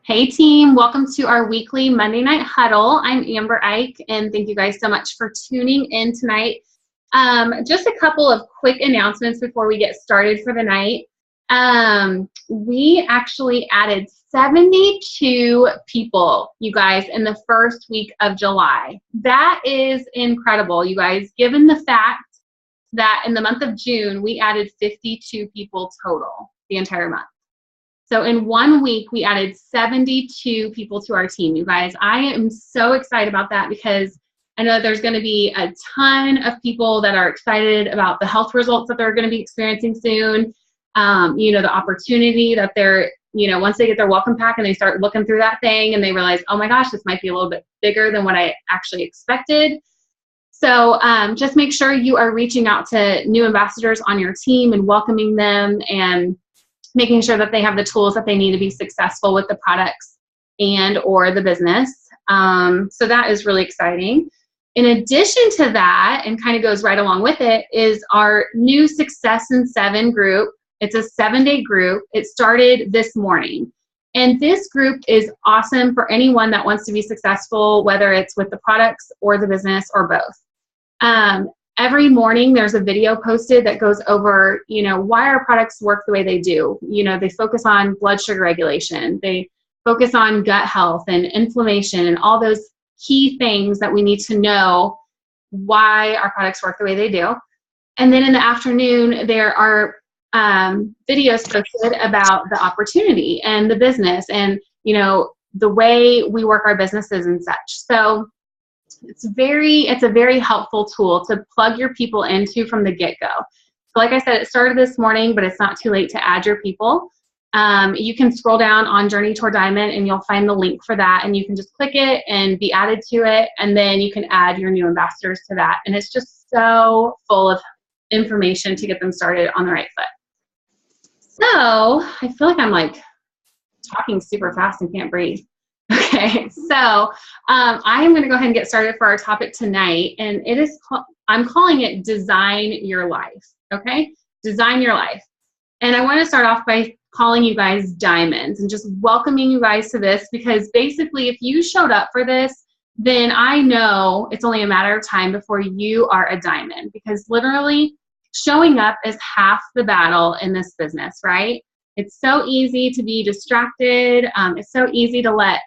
Hey team, welcome to our weekly Monday Night Huddle. I'm Amber Ike, and thank you guys so much for tuning in tonight. Just a couple of quick announcements before we get started for the night. We actually added 72 people, you guys, in the first week of July. That is incredible, you guys, given the fact that in the month of June, we added 52 people total the entire month. So in 1 week, we added 72 people to our team, you guys. I am so excited about that because I know there's going to be a ton of people that are excited about the health results that they're going to be experiencing soon. The opportunity that they're, once they get their welcome pack and they start looking through that thing and they realize, oh my gosh, this might be a little bit bigger than what I actually expected. So just make sure you are reaching out to new ambassadors on your team and welcoming them and making sure that they have the tools that they need to be successful with the products and or the business. So that is really exciting. In addition to that, and kind of goes right along with it, is our new Success in 7 group. It's a 7-day group. It started this morning. And this group is awesome for anyone that wants to be successful, whether it's with the products or the business or both. Every morning there's a video posted that goes over, why our products work the way they do. They focus on blood sugar regulation. They focus on gut health and inflammation and all those key things that we need to know why our products work the way they do. And then in the afternoon, there are videos posted about the opportunity and the business and, the way we work our businesses and such. So it's a very helpful tool to plug your people into from the get-go. So like I said, it started this morning, but it's not too late to add your people. You can scroll down on Journey Toward Diamond and you'll find the link for that, and you can just click it and be added to it, and then you can add your new ambassadors to that. And it's just so full of information to get them started on the right foot. So I feel like I'm like talking super fast and can't breathe. Okay, so I am going to go ahead and get started for our topic tonight, and I'm calling it Design Your Life, okay? Design Your Life. And I want to start off by calling you guys diamonds and just welcoming you guys to this, because basically if you showed up for this, then I know it's only a matter of time before you are a diamond, because literally showing up is half the battle in this business, right? It's so easy to be distracted. It's so easy to let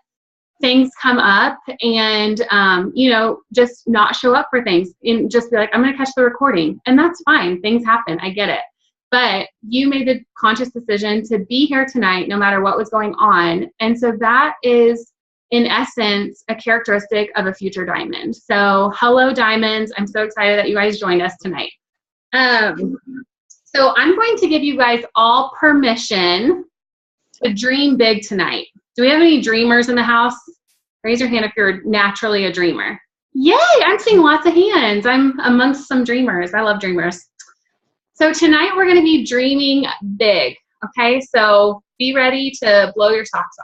things come up and, just not show up for things and just be like, I'm going to catch the recording. And that's fine. Things happen. I get it. But you made the conscious decision to be here tonight, no matter what was going on. And so that is, in essence, a characteristic of a future diamond. So hello, diamonds. I'm so excited that you guys joined us tonight. So I'm going to give you guys all permission to dream big tonight. Do we have any dreamers in the house? Raise your hand if you're naturally a dreamer. Yay, I'm seeing lots of hands. I'm amongst some dreamers. I love dreamers. So tonight we're going to be dreaming big, okay? So be ready to blow your socks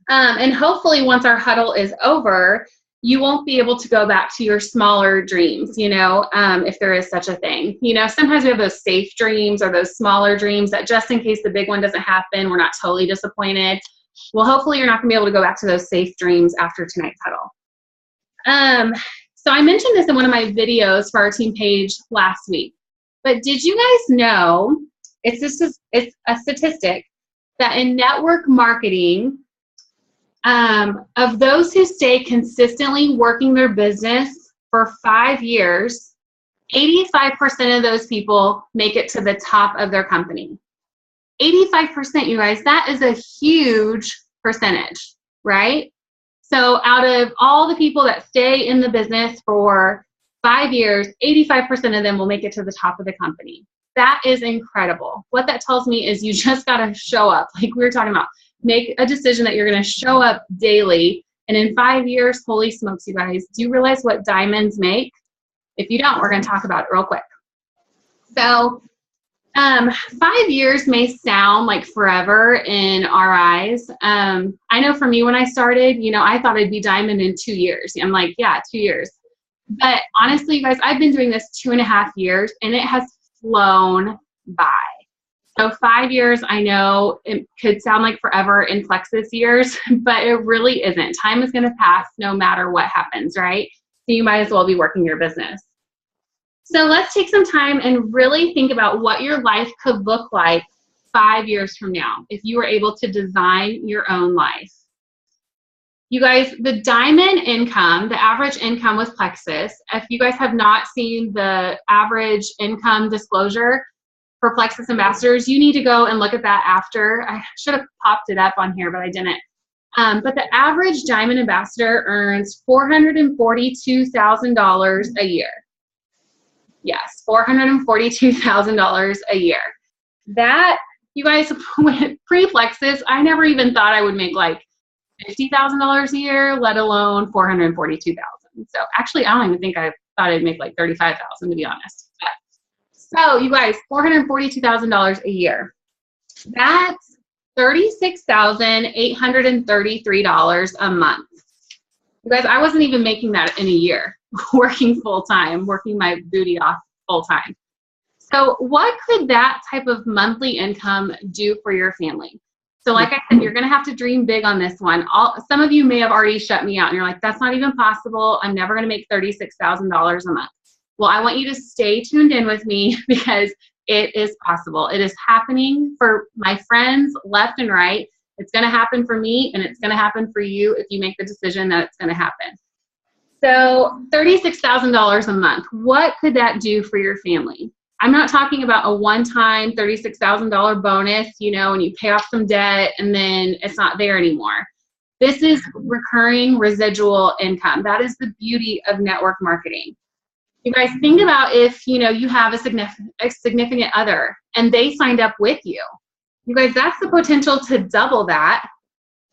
off. And hopefully once our huddle is over, you won't be able to go back to your smaller dreams, if there is such a thing. Sometimes we have those safe dreams or those smaller dreams that just in case the big one doesn't happen, we're not totally disappointed. Well, hopefully you're not going to be able to go back to those safe dreams after tonight's huddle. So I mentioned this in one of my videos for our team page last week, but did you guys know, it's a statistic that in network marketing, of those who stay consistently working their business for 5 years, 85% of those people make it to the top of their company. 85%, you guys, that is a huge percentage, right? So out of all the people that stay in the business for 5 years, 85% of them will make it to the top of the company. That is incredible. What that tells me is you just got to show up, like we were talking about. Make a decision that you're going to show up daily. And in 5 years, holy smokes, you guys, do you realize what diamonds make? If you don't, we're going to talk about it real quick. So 5 years may sound like forever in our eyes. I know for me when I started, I thought I'd be diamond in 2 years. I'm like, yeah, 2 years. But honestly, you guys, I've been doing this 2.5 years and it has flown by. So 5 years, I know it could sound like forever in Plexus years, but it really isn't. Time is going to pass no matter what happens, right? So you might as well be working your business. So let's take some time and really think about what your life could look like 5 years from now if you were able to design your own life. You guys, the diamond income, the average income with Plexus, if you guys have not seen the average income disclosure for Plexus ambassadors, you need to go and look at that after. I should have popped it up on here, but I didn't. But the average diamond ambassador earns $442,000 a year. Yes, $442,000 a year. That, you guys, pre-Plexus, I never even thought I would make like $50,000 a year, let alone $442,000. So actually, I don't even think I thought I'd make like $35,000 to be honest. So you guys, $442,000 a year. That's $36,833 a month. You guys, I wasn't even making that in a year, working full time, working my booty off full time. So what could that type of monthly income do for your family? So like I said, you're going to have to dream big on this one. Some of you may have already shut me out and you're like, that's not even possible. I'm never going to make $36,000 a month. Well, I want you to stay tuned in with me because it is possible. It is happening for my friends left and right. It's going to happen for me and it's going to happen for you if you make the decision that it's going to happen. So $36,000 a month, what could that do for your family? I'm not talking about a one-time $36,000 bonus, you know, and you pay off some debt and then it's not there anymore. This is recurring residual income. That is the beauty of network marketing. You guys, think about if, you know, you have a significant other and they signed up with you. You guys, that's the potential to double that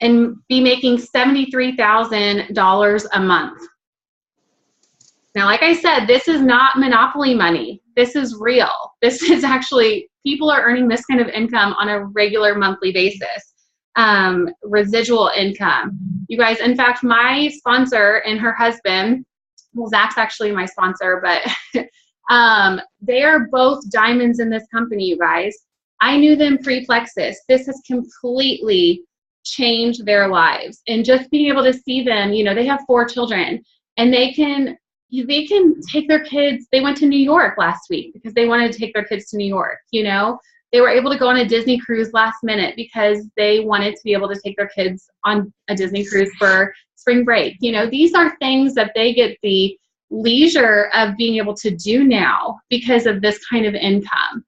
and be making $73,000 a month. Now, like I said, this is not monopoly money. This is real. This is actually, people are earning this kind of income on a regular monthly basis. Residual income. You guys, in fact, my sponsor and her husband, well, Zach's actually my sponsor, but they are both diamonds in this company, you guys. I knew them pre-Plexus. This has completely changed their lives. And just being able to see them, you know, they have 4 children and they can take their kids. They went to New York last week because they wanted to take their kids to New York, you know. They were able to go on a Disney cruise last minute because they wanted to be able to take their kids on a Disney cruise for spring break. You know, these are things that they get the leisure of being able to do now because of this kind of income.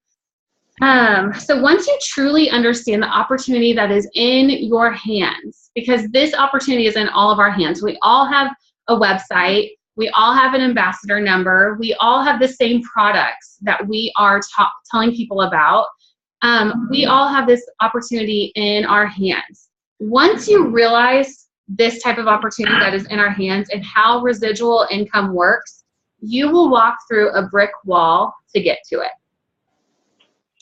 So once you truly understand the opportunity that is in your hands, because this opportunity is in all of our hands. We all have a website. We all have an ambassador number. We all have the same products that we are telling people about. We all have this opportunity in our hands. Once you realize this type of opportunity that is in our hands and how residual income works, you will walk through a brick wall to get to it.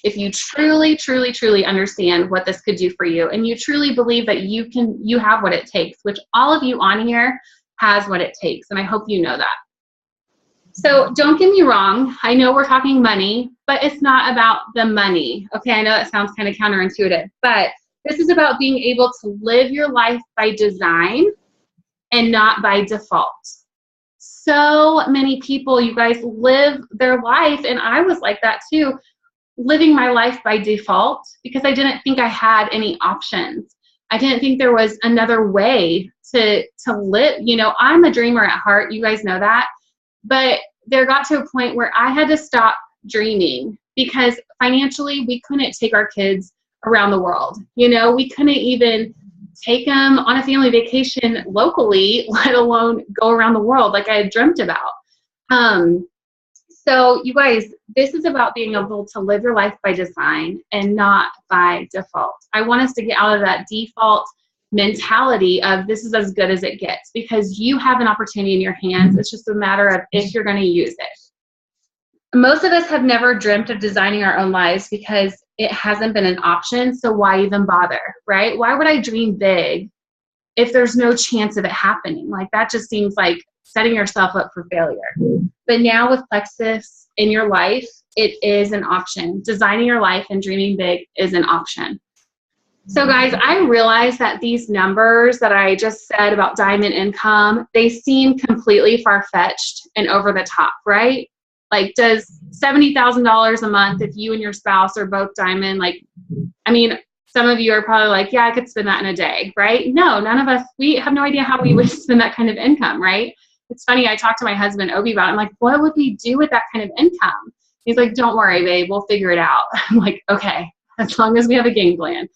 If you truly, truly, truly understand what this could do for you, and you truly believe that you have what it takes, which all of you on here has what it takes, and I hope you know that. So don't get me wrong, I know we're talking money, but it's not about the money. Okay, I know that sounds kind of counterintuitive, but this is about being able to live your life by design and not by default. So many people, you guys, live their life, and I was like that too, living my life by default because I didn't think I had any options. I didn't think there was another way to live. You know, I'm a dreamer at heart. You guys know that. But there got to a point where I had to stop dreaming because financially we couldn't take our kids around the world. You know, we couldn't even take them on a family vacation locally, let alone go around the world like I had dreamt about. So you guys, this is about being able to live your life by design and not by default. I want us to get out of that default mentality of this is as good as it gets because you have an opportunity in your hands. It's just a matter of if you're going to use it. Most of us have never dreamt of designing our own lives because it hasn't been an option. So why even bother, right? Why would I dream big if there's no chance of it happening? Like that just seems like setting yourself up for failure. But now with Plexus in your life, it is an option. Designing your life and dreaming big is an option. So guys, I realize that these numbers that I just said about diamond income, they seem completely far-fetched and over the top, right? Like, does $70,000 a month, if you and your spouse are both diamond, like, I mean, some of you are probably like, yeah, I could spend that in a day, right? No, none of us, we have no idea how we would spend that kind of income, right? It's funny, I talked to my husband, Obi, about it. I'm like, what would we do with that kind of income? He's like, don't worry, babe, we'll figure it out. I'm like, okay, as long as we have a game plan.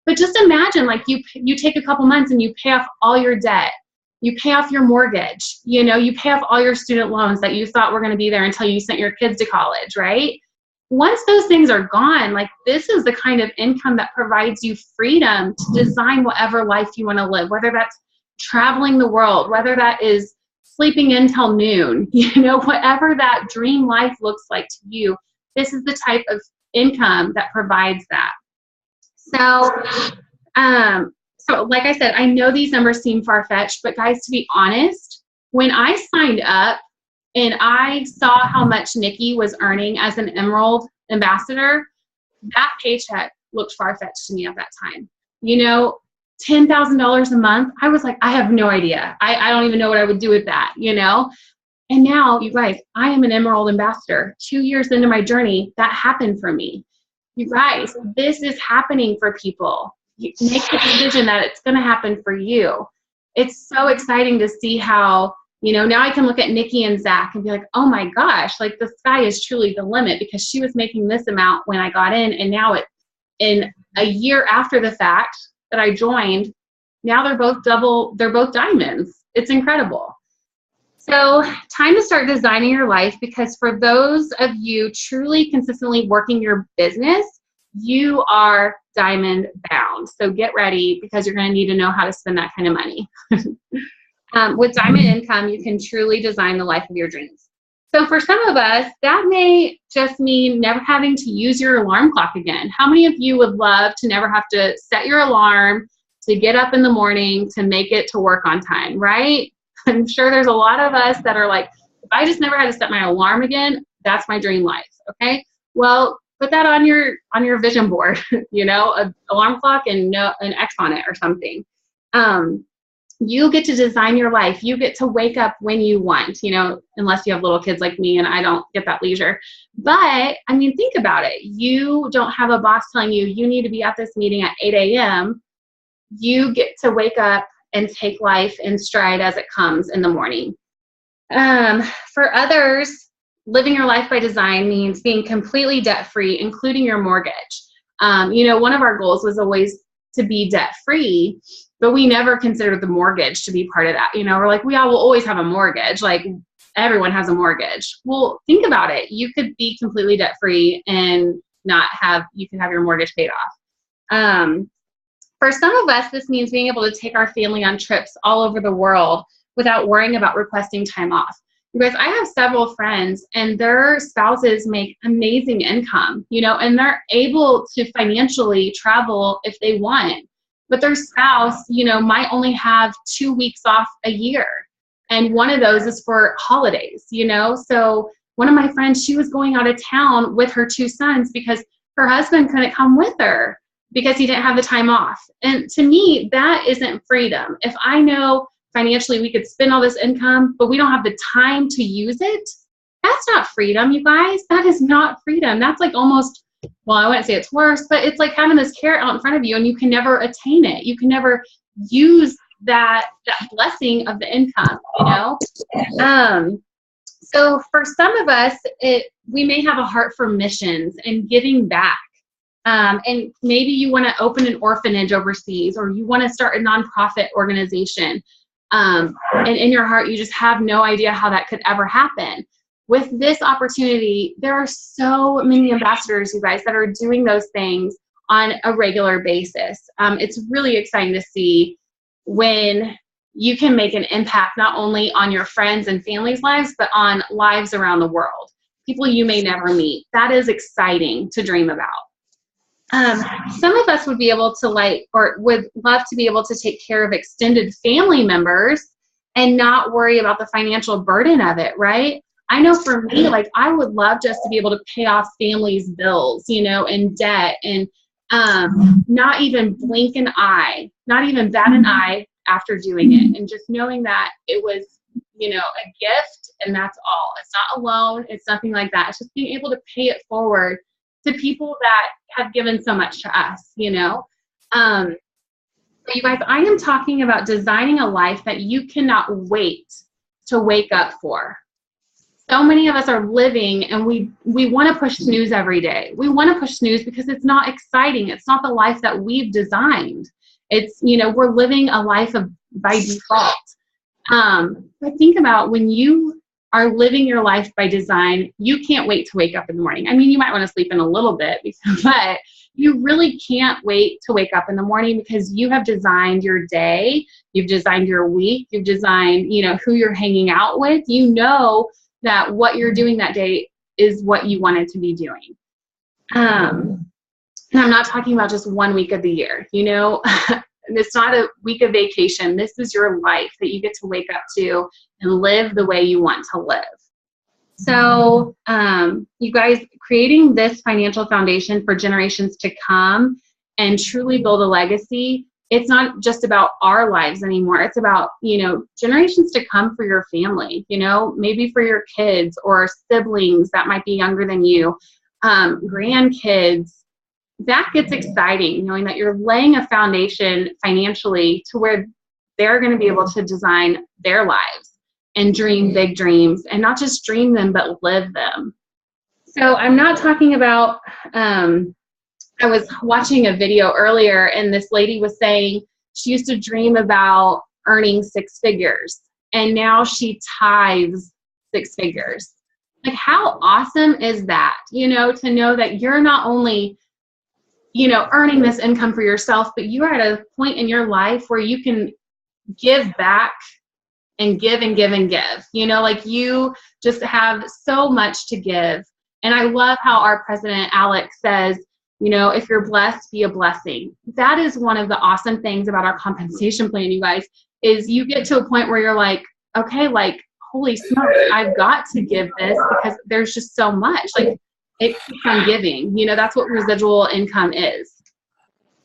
But just imagine, like, you take a couple months and you pay off all your debt. You pay off your mortgage. You know, you pay off all your student loans that you thought were going to be there until you sent your kids to college, right? Once those things are gone, like, this is the kind of income that provides you freedom to design whatever life you want to live, whether that's traveling the world, whether that is sleeping in till noon, you know, whatever that dream life looks like to you, this is the type of income that provides that. So, like I said, I know these numbers seem far-fetched, but guys, to be honest, when I signed up and I saw how much Nikki was earning as an Emerald ambassador, that paycheck looked far-fetched to me at that time. You know, $10,000 a month, I was like, I have no idea. I don't even know what I would do with that, you know? And now, you guys, I am an Emerald ambassador. 2 years into my journey, that happened for me. You guys, this is happening for people. You make the decision that it's going to happen for you. It's so exciting to see how, you know, now I can look at Nikki and Zach and be like, oh my gosh, like, the sky is truly the limit, because she was making this amount when I got in, and now in a year after the fact that I joined, now they're both diamonds. It's incredible. So, time to start designing your life, because for those of you truly consistently working your business, you are diamond bound. So get ready, because you're going to need to know how to spend that kind of money. With diamond income, you can truly design the life of your dreams. So for some of us, that may just mean never having to use your alarm clock again. How many of you would love to never have to set your alarm to get up in the morning to make it to work on time, right? I'm sure there's a lot of us that are like, if I just never had to set my alarm again, that's my dream life, okay? Well, put that on your vision board, you know, an alarm clock and an X on it or something. You get to design your life. You get to wake up when you want, you know, unless you have little kids like me and I don't get that leisure. But, I mean, think about it. You don't have a boss telling you, you need to be at this meeting at 8 a.m. You get to wake up and take life in stride as it comes in the morning. For others, living your life by design means being completely debt-free, including your mortgage. You know, one of our goals was always to be debt-free, but we never considered the mortgage to be part of that. You know, we're like, we all will always have a mortgage. Like, everyone has a mortgage. Well, think about it. You could be completely debt-free and you can have your mortgage paid off. For some of us, this means being able to take our family on trips all over the world without worrying about requesting time off. You guys, I have several friends and their spouses make amazing income, you know, and they're able to financially travel if they want. But their spouse, you know, might only have 2 weeks off a year. And one of those is for holidays, you know. So one of my friends, she was going out of town with her 2 sons because her husband couldn't come with her because he didn't have the time off. And to me, that isn't freedom. If I know financially we could spend all this income, but we don't have the time to use it, that's not freedom, you guys. That is not freedom. That's like almost, well, I wouldn't say it's worse, but it's like having this carrot out in front of you and you can never attain it. You can never use that blessing of the income, you know? So for some of us, we may have a heart for missions and giving back. And maybe you want to open an orphanage overseas, or you want to start a nonprofit organization. And in your heart, you just have no idea how that could ever happen. With this opportunity, there are so many ambassadors, you guys, that are doing those things on a regular basis. It's really exciting to see when you can make an impact not only on your friends and family's lives, but on lives around the world, people you may never meet. That is exciting to dream about. Some of us would be able to would love to be able to take care of extended family members and not worry about the financial burden of it, right? I know for me, like, I would love just to be able to pay off family's bills, you know, and debt, and not even blink an eye, not even bat an eye after doing it. And just knowing that it was, you know, a gift, and that's all. It's not a loan. It's nothing like that. It's just being able to pay it forward to people that have given so much to us, you know. But you guys, I am talking about designing a life that you cannot wait to wake up for. So many of us are living, and we want to push snooze every day. We want to push snooze because it's not exciting. It's not the life that we've designed. It's, you know, we're living a life of by default. But think about when you are living your life by design, you can't wait to wake up in the morning. I mean, you might want to sleep in a little bit, but you really can't wait to wake up in the morning because you have designed your day, you've designed your week, you've designed, you know, who you're hanging out with. You know that what you're doing that day is what you wanted to be doing. And I'm not talking about just 1 week of the year, you know. It's not a week of vacation. This is your life that you get to wake up to and live the way you want to live. So you guys, creating this financial foundation for generations to come and truly build a legacy, it's not just about our lives anymore. It's about, you know, generations to come for your family, you know, maybe for your kids or siblings that might be younger than you, grandkids. That gets exciting, knowing that you're laying a foundation financially to where they're going to be able to design their lives and dream big dreams, and not just dream them, but live them. So I'm not talking about, I was watching a video earlier, and this lady was saying she used to dream about earning 6 figures, and now she tithes 6 figures. Like, how awesome is that? You know, to know that you're not only, you know, earning this income for yourself, but you are at a point in your life where you can give back and give and give and give. You know, like, you just have so much to give. And I love how our president, Alex, says, you know, if you're blessed, be a blessing. That is one of the awesome things about our compensation plan, you guys, is you get to a point where you're like, okay, like, holy smokes, I've got to give this because there's just so much. Like, it keeps on giving. You know, that's what residual income is.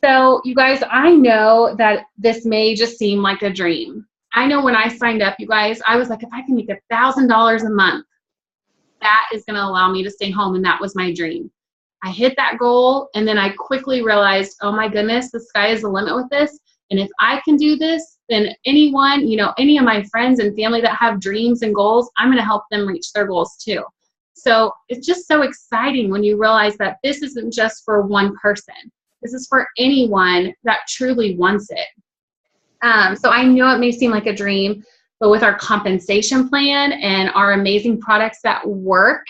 So you guys, I know that this may just seem like a dream. I know when I signed up, you guys, I was like, if I can make $1,000 a month, that is going to allow me to stay home. And that was my dream. I hit that goal, and then I quickly realized, oh my goodness, the sky is the limit with this. And if I can do this, then anyone, you know, any of my friends and family that have dreams and goals, I'm going to help them reach their goals too. So it's just so exciting when you realize that this isn't just for one person. This is for anyone that truly wants it. So I know it may seem like a dream, but with our compensation plan and our amazing products that work,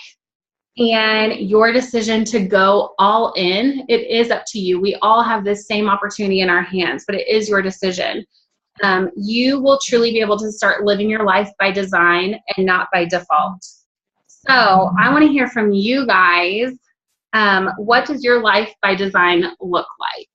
and your decision to go all in, it is up to you. We all have this same opportunity in our hands, but it is your decision. You will truly be able to start living your life by design and not by default. So I want to hear from you guys. What does your life by design look like?